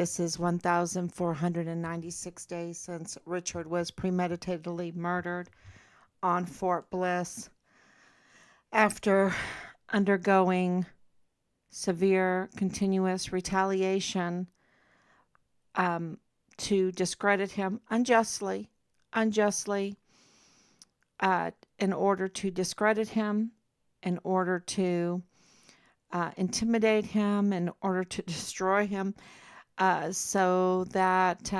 This is 1,496 days since Richard was premeditatedly murdered on Fort Bliss after undergoing severe continuous retaliation um, to discredit him unjustly, in order to discredit him, in order to intimidate him, in order to destroy him, so that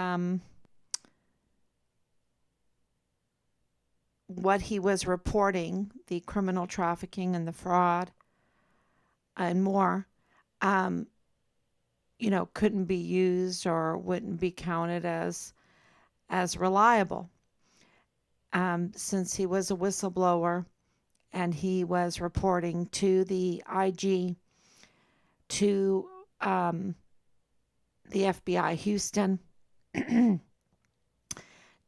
what he was reporting, the criminal trafficking and the fraud and more, um, couldn't be used or wouldn't be counted as reliable, since he was a whistleblower and he was reporting to the IG, to the FBI Houston,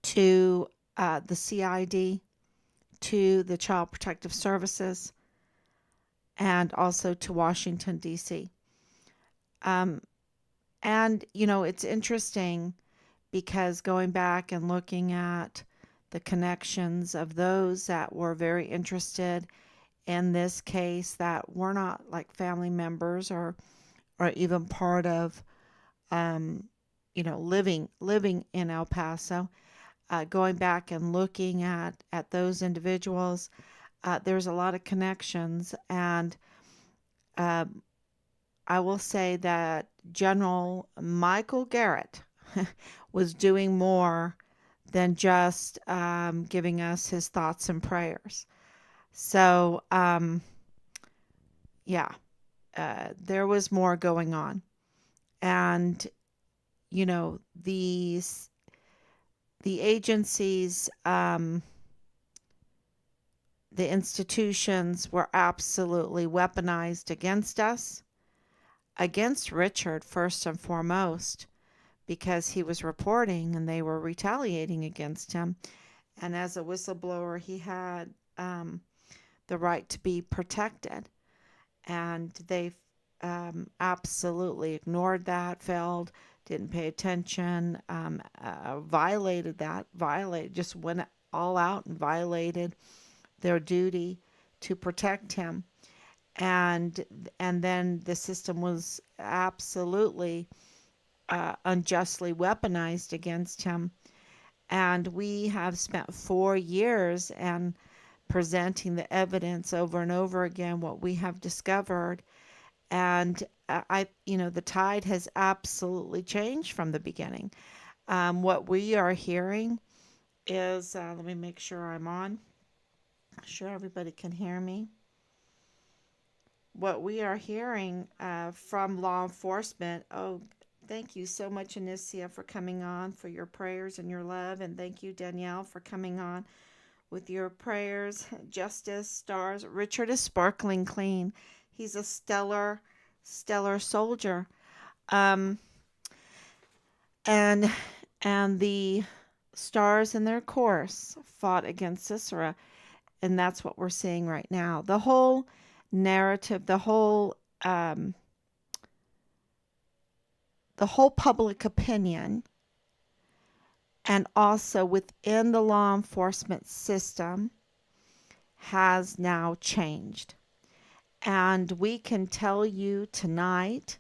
to the CID, to the Child Protective Services, and also to Washington, D.C. And, it's interesting because going back and looking at the connections of those that were very interested in this case that were not like family members or even part of, living in El Paso, going back and looking at those individuals, there's a lot of connections. And I will say that General Michael Garrett was doing more than just giving us his thoughts and prayers. So, yeah, there was more going on. And, the agencies, the institutions were absolutely weaponized against us, against Richard first and foremost, because he was reporting and they were retaliating against him. And as a whistleblower, he had the right to be protected. And they absolutely ignored that, failed, didn't pay attention, just went all out and violated their duty to protect him. And then the system was absolutely unjustly weaponized against him. And we have spent 4 years and presenting the evidence over and over again, what we have discovered. And the tide has absolutely changed from the beginning. What we are hearing is, let me make sure I'm on. Sure everybody can hear me. What we are hearing from law enforcement, thank you so much, Anicia, for coming on, for your prayers and your love. And thank you, Danielle, for coming on with your prayers. Justice, stars. Richard is sparkling clean. He's a stellar soldier. And the stars in their course fought against Sisera. And that's what we're seeing right now. The whole narrative, the whole public opinion, and also within the law enforcement system, has now changed. And we can tell you tonight,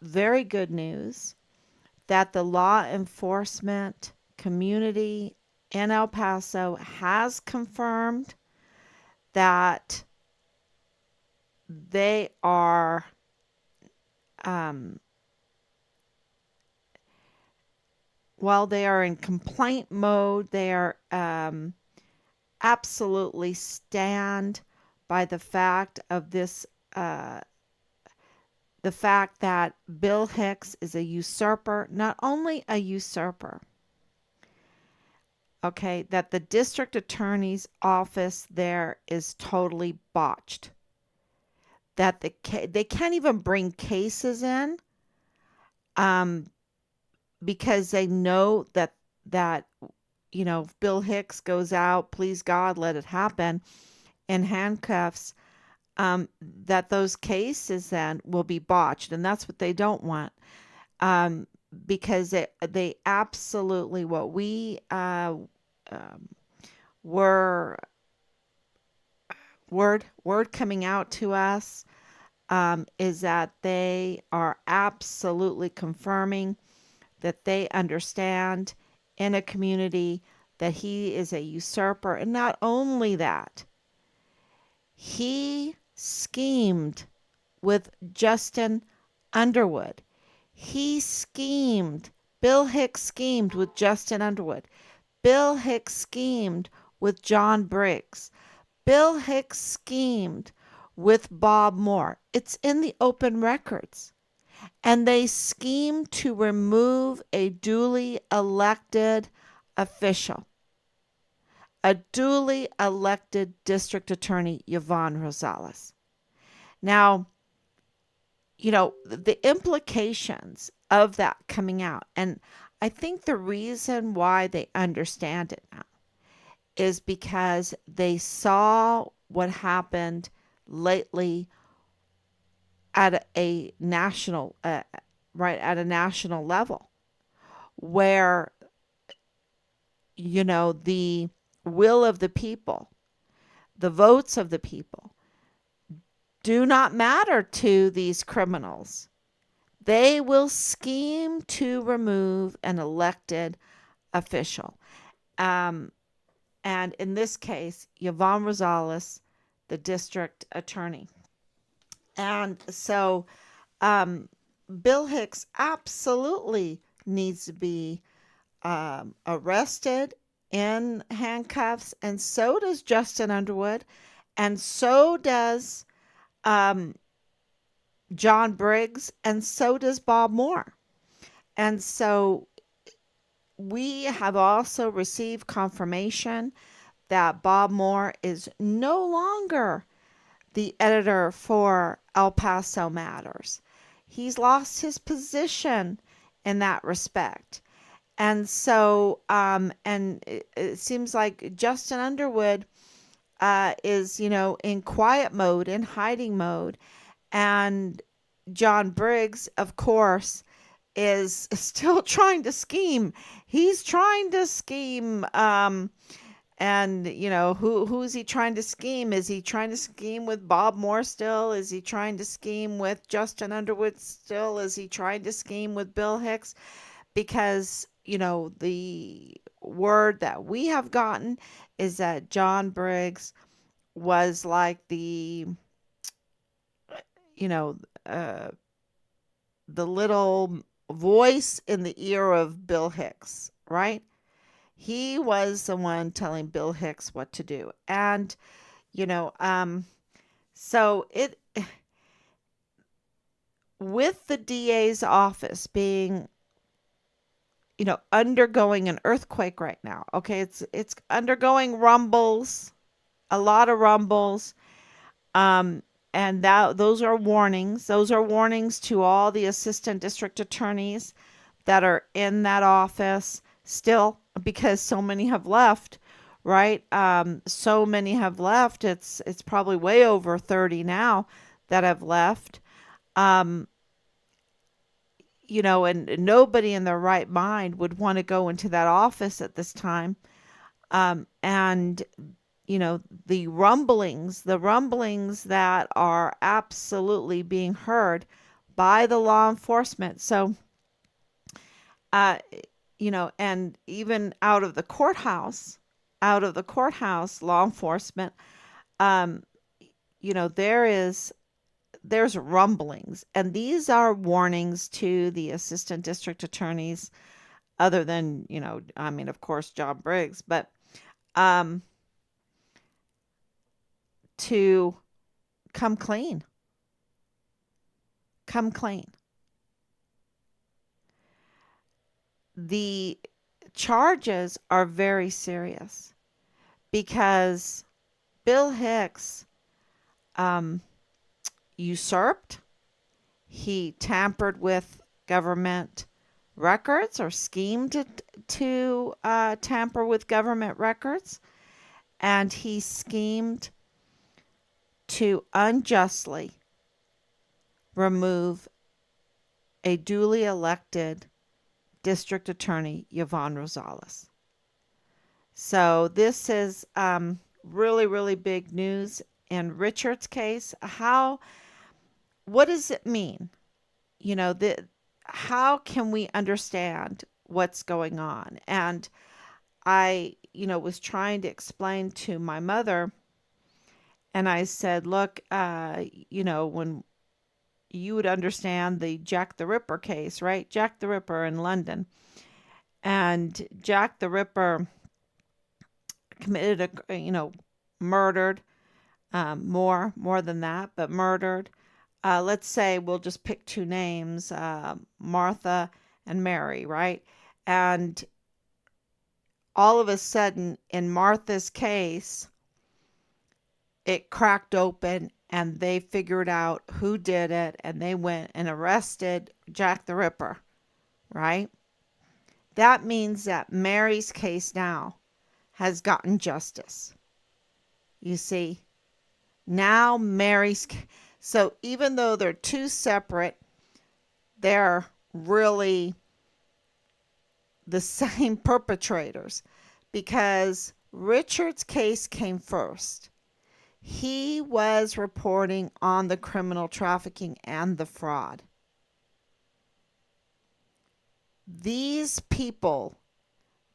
very good news, that the law enforcement community in El Paso has confirmed that they are while they are in complaint mode, they are absolutely stand by the fact of this, the fact that Bill Hicks is a usurper, not only a usurper, okay, that the district attorney's office there is totally botched, that they can't even bring cases in, because they know that if Bill Hicks goes out, please God, let it happen, in handcuffs, that those cases then will be botched, and that's what they don't want. um, because they absolutely, what we um, were, word coming out to us, is that they are absolutely confirming that they understand in a community that he is a usurper. And not only that, he schemed with Justin Underwood. He schemed. Bill Hicks schemed with Justin Underwood. Bill Hicks schemed with John Briggs. Bill Hicks schemed with Bob Moore. It's in the open records. And they schemed to remove a duly elected official, a duly elected district attorney, Yvonne Rosales. Now, the implications of that coming out, and I think the reason why they understand it now is because they saw what happened lately at a national, right, at a national level, where, the will of the people, the votes of the people, do not matter to these criminals. They will scheme to remove an elected official. Um, and in this case, Yvonne Rosales, the district attorney. And so Bill Hicks absolutely needs to be arrested in handcuffs, and so does Justin Underwood, and so does um, John Briggs, and so does Bob Moore. And so we have also received confirmation that Bob Moore is no longer the editor for El Paso Matters. He's lost his position in that respect. And so, and it seems like Justin Underwood is, in quiet mode, in hiding mode. And John Briggs, of course, is still trying to scheme. He's trying to scheme. And who's he trying to scheme? Is he trying to scheme with Bob Moore still? Is he trying to scheme with Justin Underwood still? Is he trying to scheme with Bill Hicks? Because the word that we have gotten is that John Briggs was like you know uh, the little voice in the ear of Bill Hicks, right? He was the one telling Bill Hicks what to do. And, you know, um, so it, with the DA's office being, undergoing an earthquake right now. Okay, it's undergoing rumbles, a lot of rumbles. Um, and that those are warnings. Those are warnings to all the assistant district attorneys that are in that office still, because so many have left, right? So many have left. It's probably way over 30 now that have left. Um, and nobody in their right mind would want to go into that office at this time. And the rumblings that are absolutely being heard by the law enforcement. So, uh, and even out of the courthouse, law enforcement, um, there's rumblings, and these are warnings to the assistant district attorneys, other than, I mean, of course, John Briggs, but um, to come clean, come clean. The charges are very serious because Bill Hicks um, usurped, he tampered with government records, or schemed to tamper with government records, and he schemed to unjustly remove a duly elected district attorney, Yvonne Rosales. So this is really, really big news in Richard's case. What does it mean? How can we understand what's going on? And I, was trying to explain to my mother, and I said, look, when you would understand the Jack the Ripper case, right? Jack the Ripper in London. And Jack the Ripper committed murdered, more than that, but murdered. Let's say we'll just pick two names, Martha and Mary, right? And all of a sudden, in Martha's case, it cracked open and they figured out who did it and they went and arrested Jack the Ripper, right? That means that Mary's case now has gotten justice. You see? Now so even though they're two separate, they're really the same perpetrators because Richard's case came first. He was reporting on the criminal trafficking and the fraud. These people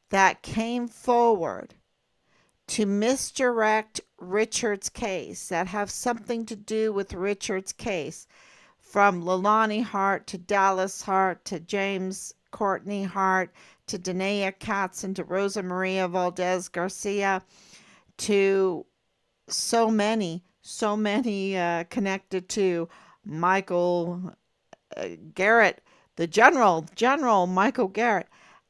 that came forward to misdirect Richard's case, that have something to do with Richard's case, from Leilani Hart to Dallas Hart to James Courtney Hart to Danae Katzen to Rosa Maria Valdez Garcia to so many connected to Michael Garrett, the General Michael Garrett,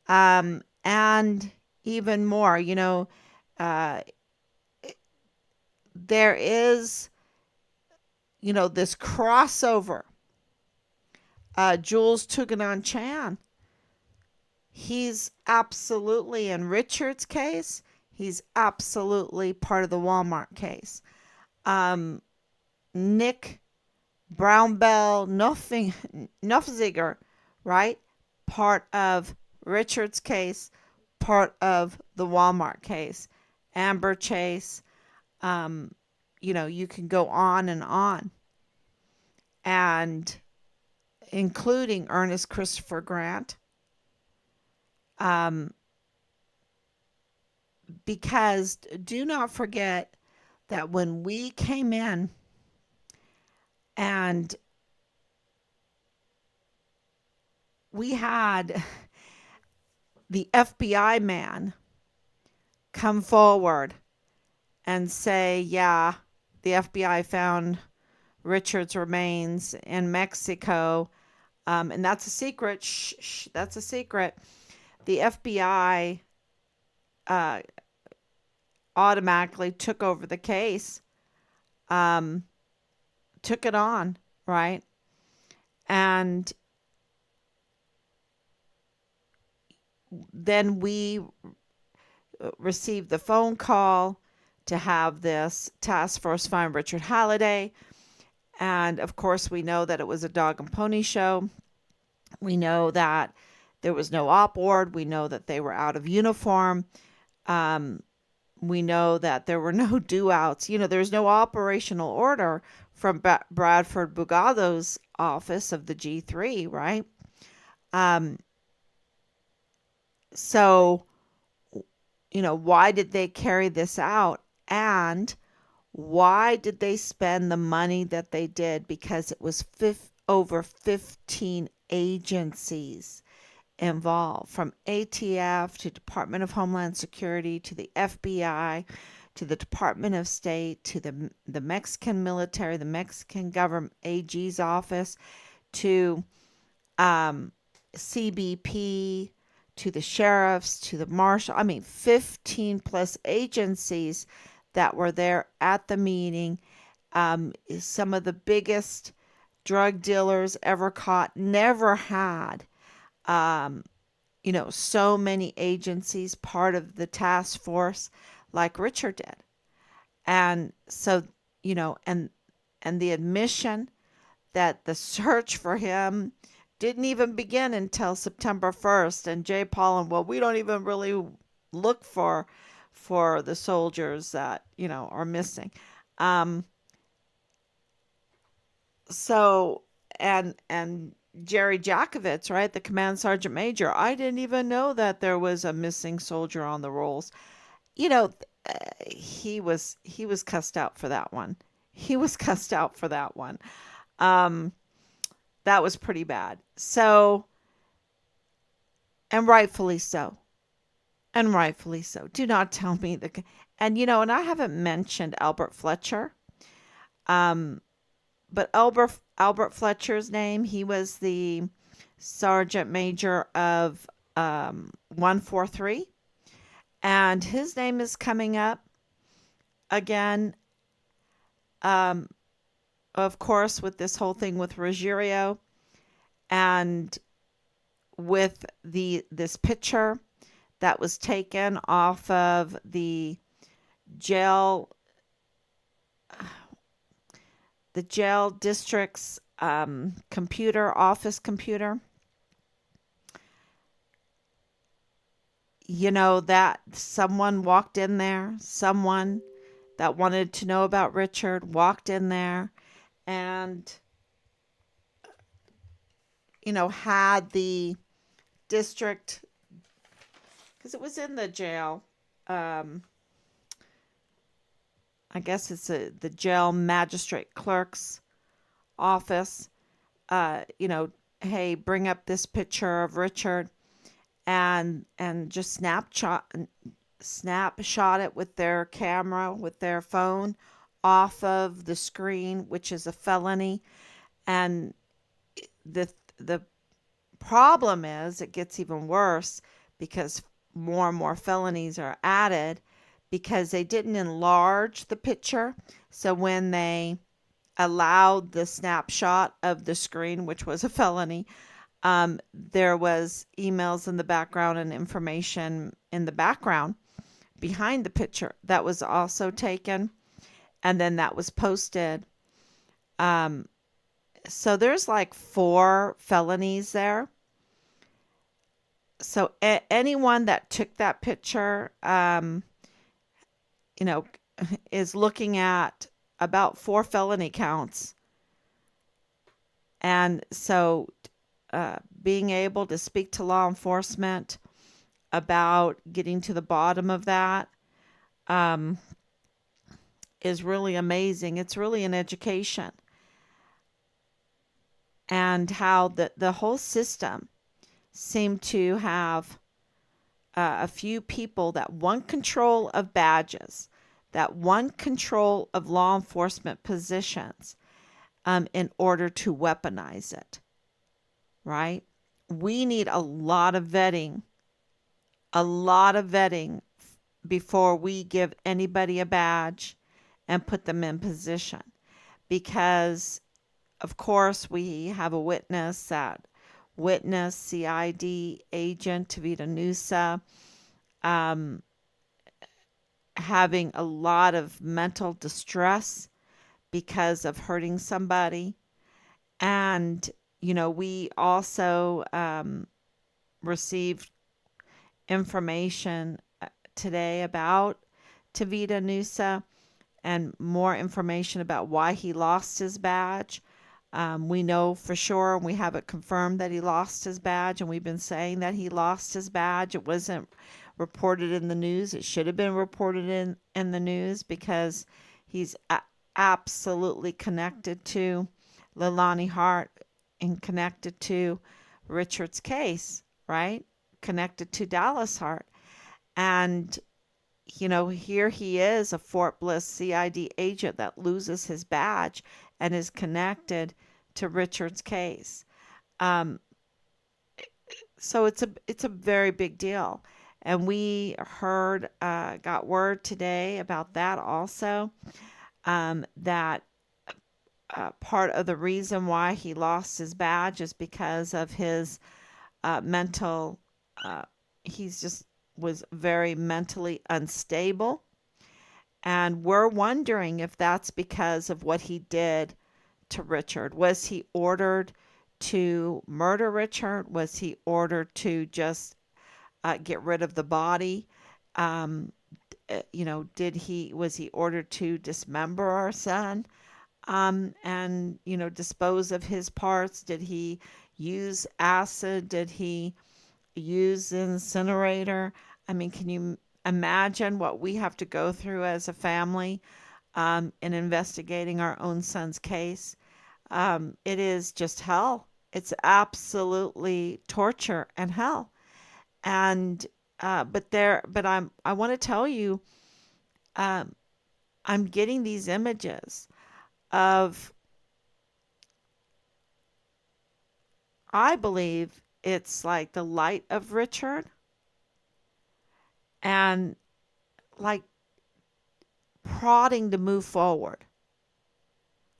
and even more. There is, this crossover. Jules Tuganon Chan, he's absolutely in Richard's case. He's absolutely part of the Walmart case. Nick Brownbell Nofziger, right? Part of Richard's case, part of the Walmart case. Amber Chase, you can go on, and including Ernest Christopher Grant. Because do not forget that when we came in and we had the FBI man come forward and say, yeah, the FBI found Richard's remains in Mexico, and that's a secret. Shh, that's a secret. The FBI automatically took over the case, took it on, right? And then we received the phone call to have this task force find Richard Halliday. And of course, we know that it was a dog and pony show. We know that there was no op ward. We know that they were out of uniform. We know that there were no do-outs. There's no operational order from Bradford Bugado's office of the G3, right? So, why did they carry this out? And why did they spend the money that they did? Because it was over 15 agencies involved, from ATF to Department of Homeland Security to the FBI to the Department of State to the Mexican military, the Mexican government AG's office, to CBP, to the sheriffs, to the marshal. 15 plus agencies that were there at the meeting. Some of the biggest drug dealers ever caught never had so many agencies part of the task force like Richard did. And so, and the admission that the search for him didn't even begin until September 1st. And Jay Pollan, well, we don't even really look for the soldiers that, are missing. Um, so and Jerry Jakovitz, right, the command sergeant major, I didn't even know that there was a missing soldier on the rolls. You know, he was cussed out for that one. He was cussed out for that one. Um, that was pretty bad. So, and rightfully so. And rightfully so. Do not tell me and I haven't mentioned Albert Fletcher. Um, but Albert Fletcher's name, he was the sergeant major of 143, and his name is coming up again. Um, of course, with this whole thing with Ruggiero and with this picture that was taken off of jail the jail district's office computer. That someone walked in there, someone that wanted to know about Richard walked in there and, had the district, because it was in the jail. Um, I guess it's the jail magistrate clerk's office. Hey, bring up this picture of Richard, and just snapshot it with their camera, with their phone, off of the screen, which is a felony. And the problem is it gets even worse because more and more felonies are added because they didn't enlarge the picture. So when they allowed the snapshot of the screen, which was a felony, there was emails in the background and information in the background behind the picture that was also taken, and then that was posted. So there's like 4 felonies there. So anyone that took that picture, is looking at about 4 felony counts. And so being able to speak to law enforcement about getting to the bottom of that is really amazing. It's really an education. And how the whole system seemed to have a few people that want control of badges, that want control of law enforcement positions in order to weaponize it, right? We need a lot of vetting before we give anybody a badge and put them in position. Because, of course, we have a witness, CID agent Tavita Nusa, having a lot of mental distress because of hurting somebody. And, we also received information today about Tavita Nusa and more information about why he lost his badge. We know for sure, and we have it confirmed that he lost his badge, and we've been saying that he lost his badge. It wasn't reported in the news. It should have been reported in the news because he's absolutely connected to Leilani Hart and connected to Richard's case, right? Connected to Dallas Hart. And, here he is, a Fort Bliss CID agent that loses his badge and is connected to Richard's case. So it's a very big deal. And we got word today about that also, that part of the reason why he lost his badge is because of his mental, he's just was very mentally unstable. And we're wondering if that's because of what he did to Richard. Was he ordered to murder Richard? Was he ordered to just get rid of the body? Um, did he was he ordered to dismember our son, and dispose of his parts? Did he use acid? Did he use the incinerator? I mean, can you imagine what we have to go through as a family in investigating our own son's case? It is just hell. It's absolutely torture and hell. And I want to tell you, um, I'm getting these images of, I believe it's like the light of Richard, and like prodding to move forward,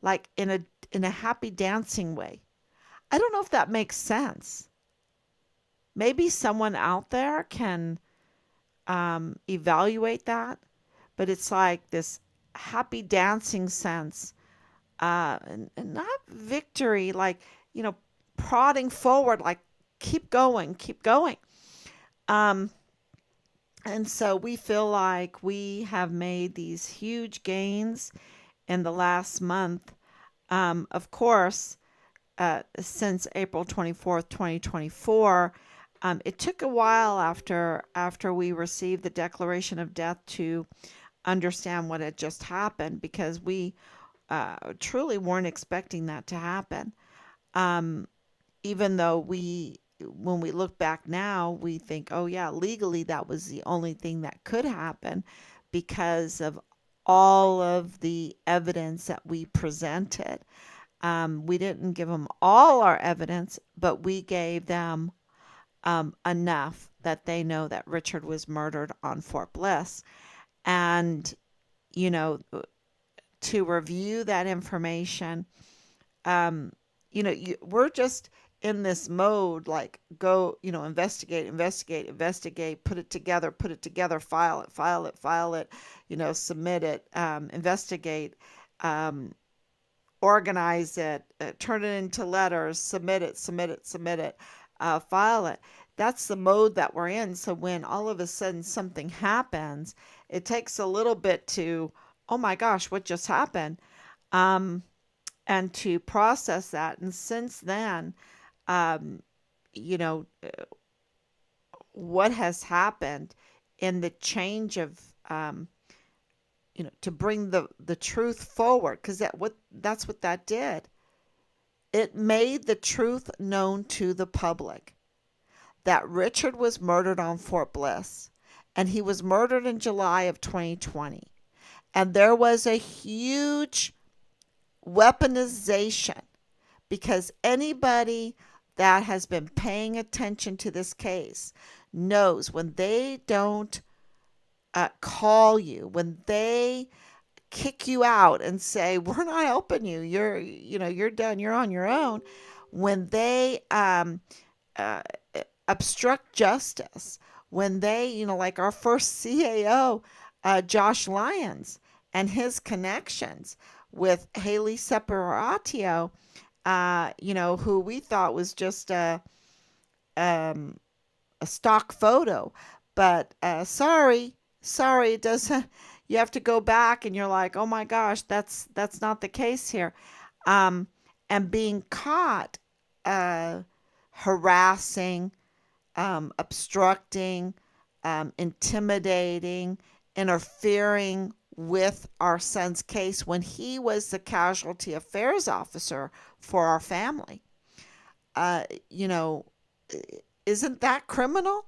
like in a happy dancing way. I don't know if that makes sense. Maybe someone out there can evaluate that, but it's like this happy dancing sense, and not victory, like, you know, prodding forward, like keep going, keep going. Um, and so we feel like we have made these huge gains in the last month. Of course, since April 24th, 2024. It took a while after we received the declaration of death to understand what had just happened, because we truly weren't expecting that to happen. Um, Even though when we look back now, we think, oh yeah, legally that was the only thing that could happen because of all of the evidence that we presented. We didn't give them all our evidence, but we gave them enough that they know that Richard was murdered on Fort Bliss. And, you know, to review that information, um, we're just in this mode, like, go, investigate, investigate, investigate, put it together, file it, file it, file it, submit it, investigate, um, organize it, turn it into letters, submit it, submit it, submit it, file it. That's the mode that we're in. So when all of a sudden something happens, it takes a little bit to, oh my gosh, what just happened? Um, and to process that. And since then, um, you know, what has happened in the change of, to bring the truth forward, because that's what that did. It made the truth known to the public that Richard was murdered on Fort Bliss, and he was murdered in July of 2020. And there was a huge weaponization, because anybody that has been paying attention to this case knows when they don't call you, when they kick you out and say, we're not helping you, you're done, you're on your own, when they uh, obstruct justice, when they, like our first CAO, Josh Lyons, and his connections with Haley Separatio, who we thought was just um, a stock photo. But sorry, it doesn't. You have to go back, and you're like, oh my gosh, that's not the case here. Um, and being caught harassing, obstructing, intimidating, interfering with our son's case when he was the casualty affairs officer for our family. Uh, you know, isn't that criminal?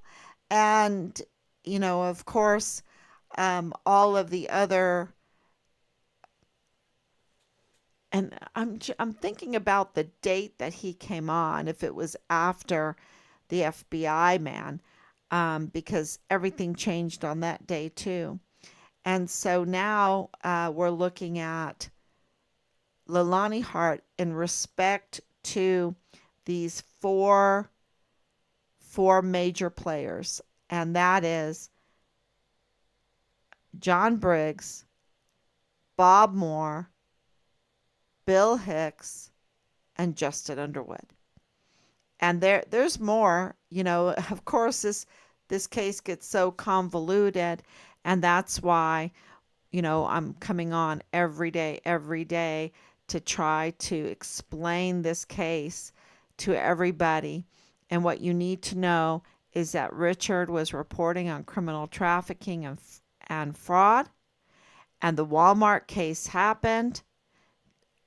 And, of course, all of the other, and I'm thinking about the date that he came on, if it was after the FBI man, because everything changed on that day too. And so now we're looking at Leilani Hart in respect to these four major players, and that is John Briggs, Bob Moore, Bill Hicks, and Justin Underwood. And there's more, of course this case gets so convoluted, and that's why, I'm coming on every day to try to explain this case to everybody. And what you need to know is that Richard was reporting on criminal trafficking and fraud, and the Walmart case happened,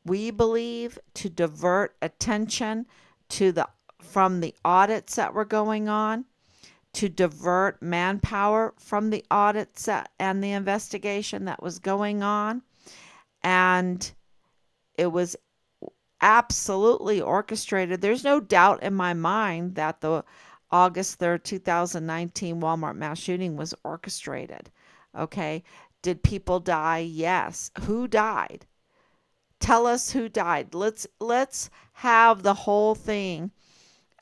we believe, to divert attention to the from the audits that were going on, to divert manpower from the audits and the investigation that was going on. And it was absolutely orchestrated. There's no doubt in my mind that the August 3rd, 2019 Walmart mass shooting was orchestrated. Okay. Did people die? Yes. Who died? Tell us who died. Let's have the whole thing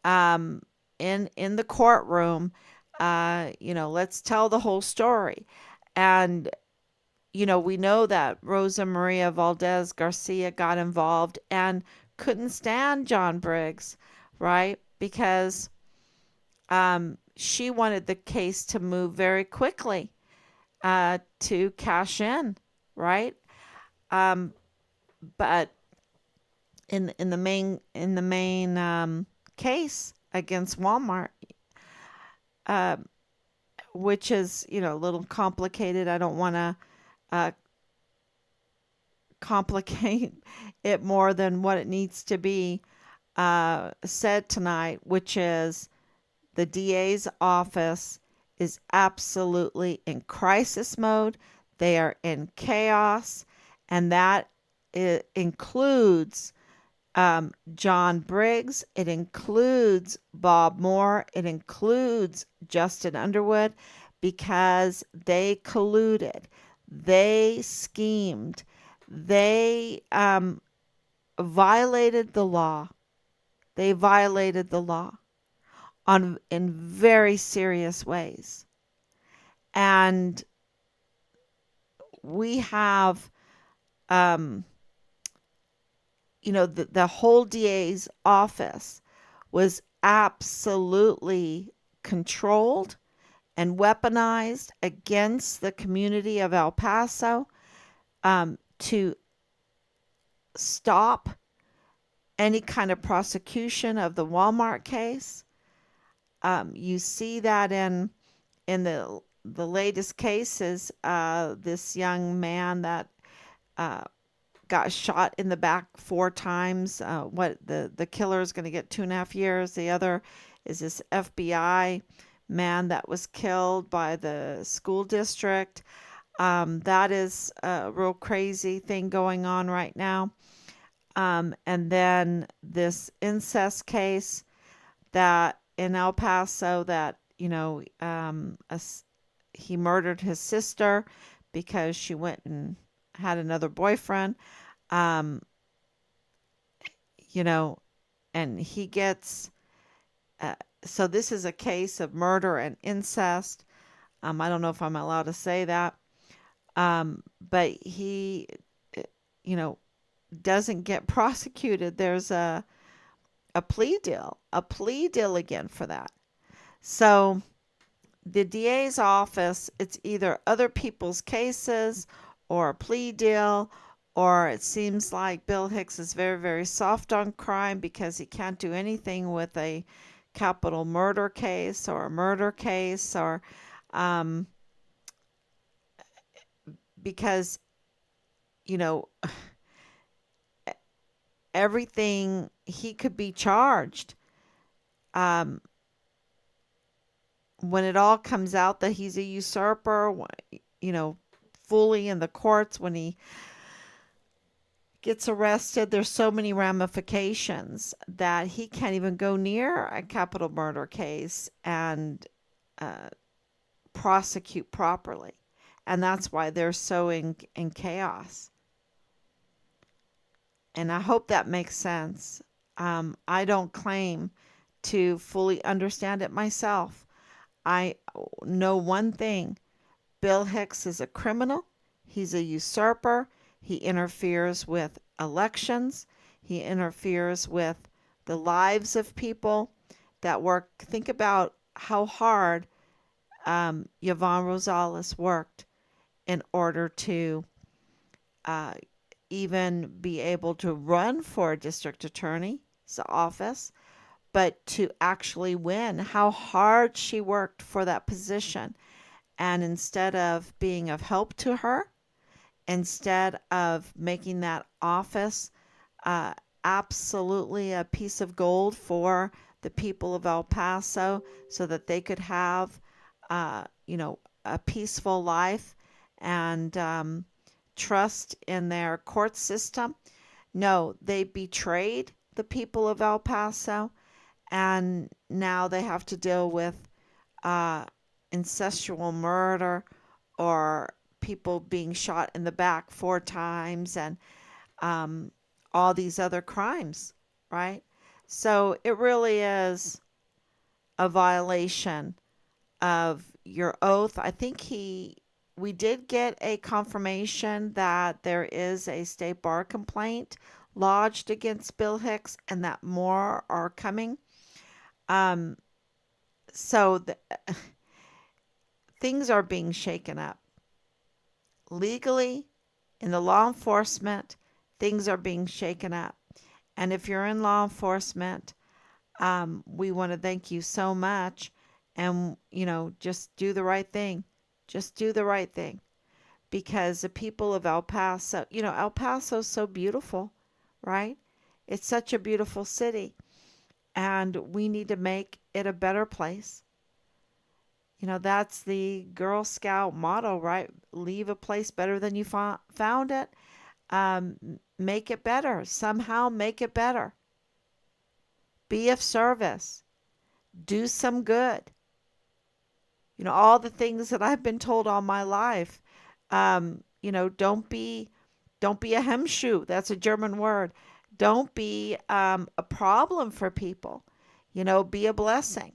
in the courtroom. Let's tell the whole story. And we know that Rosa Maria Valdez Garcia got involved and couldn't stand John Briggs, right? Because she wanted the case to move very quickly to cash in, right? But in the main case against Walmart, uh, which is a little complicated. I don't want to uh, complicate it more than what it needs to be said tonight, which is the DA's office is absolutely in crisis mode. They are in chaos, and that includes John Briggs. It includes Bob Moore. It includes Justin Underwood, because they colluded. They schemed. They violated the law. They violated the law in very serious ways. And we have, the whole DA's office was absolutely controlled and weaponized against the community of El Paso, to stop any kind of prosecution of the Walmart case. You see that in the latest cases, this young man that got shot in the back 4 times. What the killer is going to get 2.5 years. The other is this FBI man that was killed by the school district. That is a real crazy thing going on right now. And then this incest case that in El Paso that, he murdered his sister because she went and had another boyfriend. um, and he gets, so this is a case of murder and incest. I don't know if I'm allowed to say that. But he, uh, you know, doesn't get prosecuted. There's a plea deal again for that. So the DA's office, it's either other people's cases or a plea deal, or it seems like Bill Hicks is very, very soft on crime because he can't do anything with a capital murder case or a murder case, or um, because, you know, everything he could be charged. Um, when it all comes out that he's a usurper, you know, fully in the courts, when he gets arrested, there's so many ramifications that he can't even go near a capital murder case and uh, prosecute properly. And that's why they're so in chaos. And I hope that makes sense. I don't claim to fully understand it myself. I know one thing: Bill Hicks is a criminal, he's a usurper, he interferes with elections, he interferes with the lives of people, that work. Think about how hard Yvonne Rosales worked in order to uh, even be able to run for a district attorney's office, but to actually win, how hard she worked for that position. And instead of being of help to her, instead of making that office uh, absolutely a piece of gold for the people of El Paso so that they could have, a peaceful life and trust in their court system. No, they betrayed the people of El Paso, and now they have to deal with uh, incestual murder or people being shot in the back 4 times and um, all these other crimes, right? So it really is a violation of your oath. I think we did get a confirmation that there is a state bar complaint lodged against Bill Hicks and that more are coming. Um, so things are being shaken up legally in the law enforcement. Things are being shaken up. And if you're in law enforcement, we want to thank you so much. And, just do the right thing. Just do the right thing. Because the people of El Paso, El Paso's so beautiful, right? It's such a beautiful city. And we need to make it a better place. That's the Girl Scout motto, right? Leave a place better than you found it. Make it better. Somehow make it better. Be of service. Do some good. All the things that I've been told all my life. Don't be a hemmschuh. That's a German word. Don't be a problem for people. Be a blessing.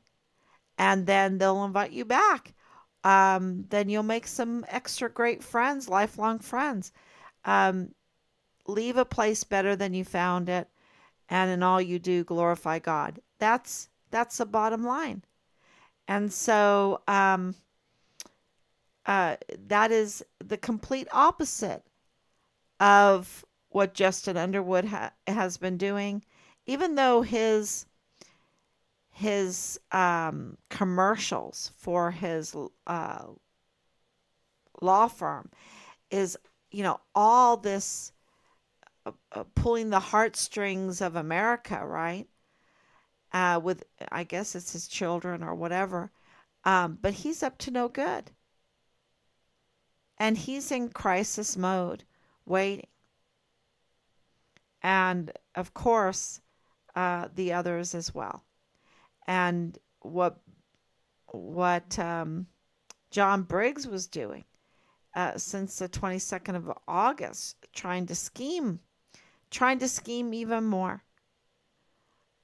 And then they'll invite you back. Then you'll make some extra great friends, lifelong friends. Um, Leave a place better than you found it, and in all you do, glorify God. That's the bottom line. And so that is the complete opposite of what Justin Underwood has been doing. Even though his commercials for his law firm is, all this pulling the heartstrings of America, right? With, I guess it's his children or whatever. But he's up to no good. And he's in crisis mode, waiting. And of course, the others as well. And what John Briggs was doing since the 22nd of August, trying to scheme even more,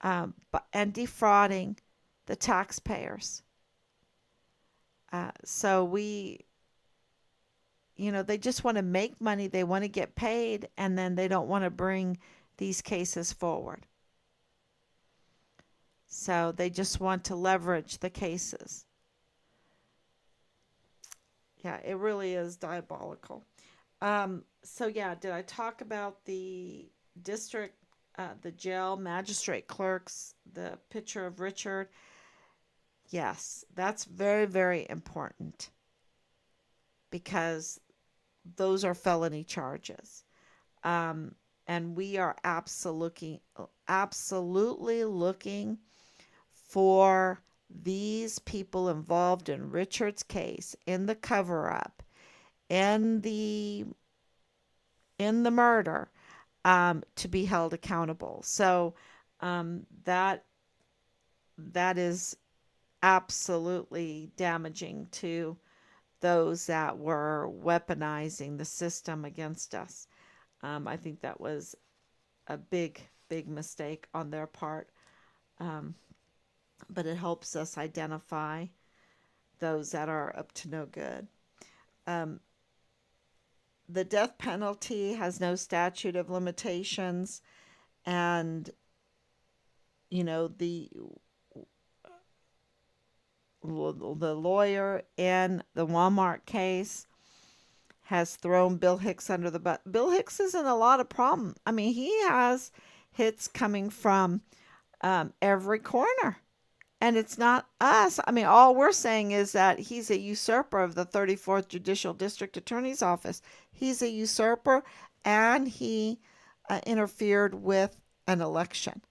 and defrauding the taxpayers. So they just want to make money, they want to get paid, and then they don't want to bring these cases forward. So they just want to leverage the cases. Yeah, it really is diabolical. So yeah, did I talk about the district, the jail magistrate clerks, the picture of Richard? Yes, that's very, very important because those are felony charges. And we are absolutely looking for these people involved in Richard's case, in the cover-up, in the murder, to be held accountable. So that is absolutely damaging to those that were weaponizing the system against us. I think that was a big, big mistake on their part. But it helps us identify those that are up to no good. The death penalty has no statute of limitations, and the the lawyer in the Walmart case has thrown Bill Hicks under the bus. Bill Hicks is in a lot of problem. I mean, he has hits coming from every corner. And it's not us. I mean, all we're saying is that he's a usurper of the 34th Judicial District Attorney's Office. He's a usurper, and he interfered with an election.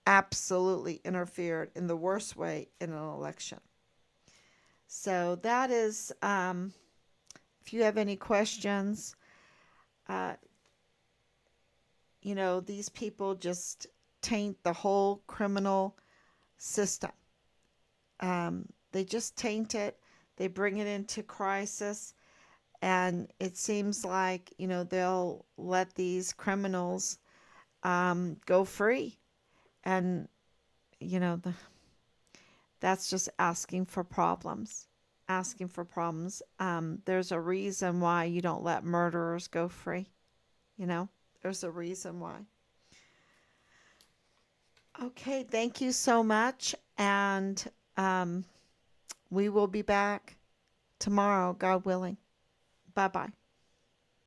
Absolutely interfered in the worst way in an election. So that is, if you have any questions, uh, these people just taint the whole criminal system. They just taint it. They bring it into crisis. And it seems like, they'll let these criminals go free. And, you know, the, that's just asking for problems. Asking for problems. There's a reason why you don't let murderers go free. There's a reason why. Okay, thank you so much. And we will be back tomorrow, God willing. Bye bye.